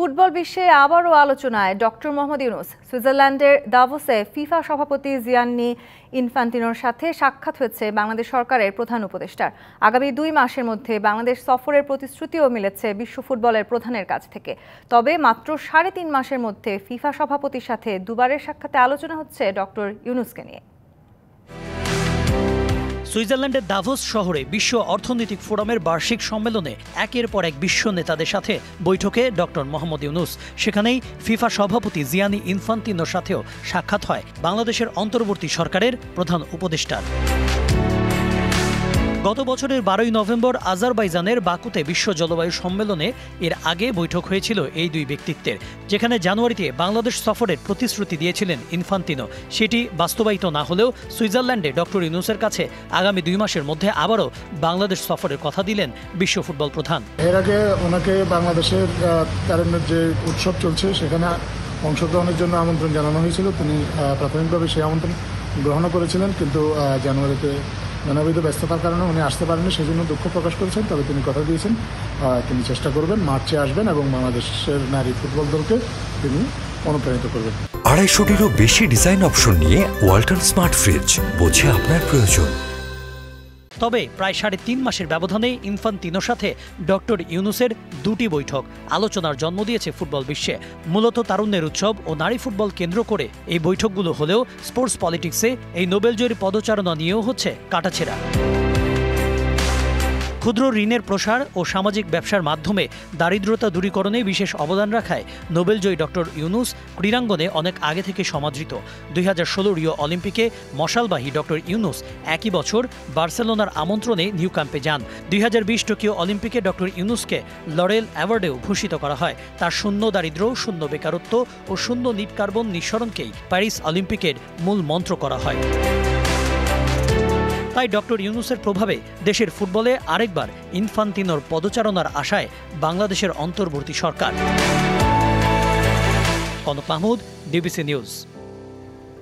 Football বিশ্বে আবারও আলোচনায় ডক্টর মোহাম্মদ ইউনুস। সুইজারল্যান্ডের দাভোসে ফিফা সভাপতি জিয়ান্নি ইনফান্তিনোর সাথে সাক্ষাৎ হয়েছে বাংলাদেশ সরকারের প্রধান উপদেষ্টার। আগামী 2 মাসের মধ্যে বাংলাদেশ সফরের প্রতিশ্রুতিও মিলেছে বিশ্ব ফুটবলের প্রধানের কাছ থেকে। তবে মাত্র 3.5 মাসের মধ্যে ফিফা সভাপতির সাথে দুবারের সাক্ষাতে আলোচনা হচ্ছে ডক্টর ইউনুসকে নিয়ে। সুইজারল্যান্ডের দাভোস শহরে বিশ্ব অর্থনৈতিক ফোরামের বার্ষিক সম্মেলনে একের পর এক বিশ্ব নেতাদের সাথে বৈঠকে ডক্টর মোহাম্মদ ইউনুস। সেখানেই ফিফা সভাপতি জিয়ানি ইনফান্তিনোর সাথেও সাক্ষাৎ হয় বাংলাদেশের অন্তর্বর্তী সরকারের প্রধান উপদেষ্টার। গত বছরের 12 নভেম্বর আজারবাইজানের বাকুতে বিশ্ব জলবায়ু সম্মেলনে এর আগে বৈঠক হয়েছিল এই দুই ব্যক্তিত্বের, যেখানে জানুয়ারিতে বাংলাদেশ সফরের প্রতিশ্রুতি দিয়েছিলেন ইনফান্তিনো। সেটি বাস্তবায়িত না হলেও সুইজারল্যান্ডে ডক্টর ইউনুসের কাছে আগামী 2 মাসের মধ্যে আবারও বাংলাদেশ সফরের কথা দিলেন বিশ্ব ফুটবল প্রধান। এর আগে ওনাকে বাংলাদেশের তারুণ্যের যে উৎসব চলছে সেখানে অংশগ্রহণের জন্য আমন্ত্রণ জানানো হয়েছিল। তিনি প্রাথমিকভাবে সেই আমন্ত্রণ গ্রহণও করেছিলেন, কিন্তু জানুয়ারিতে নানাবিধ ব্যস্ততার কারণে উনি আসতে পারেননি, সেই জন্য দুঃখ প্রকাশ করেছেন। তবে তিনি কথা দিয়েছেন তিনি চেষ্টা করবেন, মার্চে আসবেন এবং বাংলাদেশের নারী ফুটবল দলকে তিনি অনুপ্রাণিত করবেন। 250-টিরও বেশি ডিজাইন অপশন নিয়ে ওয়ালটন স্মার্ট ফ্রিজ, বোঝে আপনার প্রয়োজন। তবে প্রায় 3.5 মাসের ব্যবধানে ইনফান্তিনোর সাথে ডক্টর ইউনুসের 2টি বৈঠক আলোচনার জন্ম দিয়েছে ফুটবল বিশ্বে। মূলত তারুণ্যের উৎসব ও নারী ফুটবল কেন্দ্র করে এই বৈঠকগুলো হলেও স্পোর্টস পলিটিক্সে এই নোবেলজয়ী পদচারণা নিয়েও হচ্ছে কাটাছেঁড়া। ক্ষুদ্র ঋণের প্রসার ও সামাজিক ব্যবসার মাধ্যমে দারিদ্রতা দূরীকরণে বিশেষ অবদান রাখায় নোবেলজয়ী ডক্টর ইউনুস ক্রীড়াঙ্গনে অনেক আগে থেকে সমাদৃত। 2016 রিও অলিম্পিকে মশালবাহী ডক্টর ইউনুস একই বছর বার্সেলোনার আমন্ত্রণে নিউ ক্যাম্পে যান। 2020 টোকিও অলিম্পিকে ডক্টর ইউনুসকে লরেল অ্যাওয়ার্ডেও ভূষিত করা হয়। তার শূন্য দারিদ্র্য, শূন্য বেকারত্ব ও শূন্য নিট কার্বন নিঃসরণকেই প্যারিস অলিম্পিকের মূল মন্ত্র করা হয়। তাই ডক্টর ইউনুসের প্রভাবে দেশের ফুটবলে আরেকবার ইনফান্তিনোর পদচারণার আশায় বাংলাদেশের অন্তর্বর্তী সরকার। Kanak Mahmud, DBC news.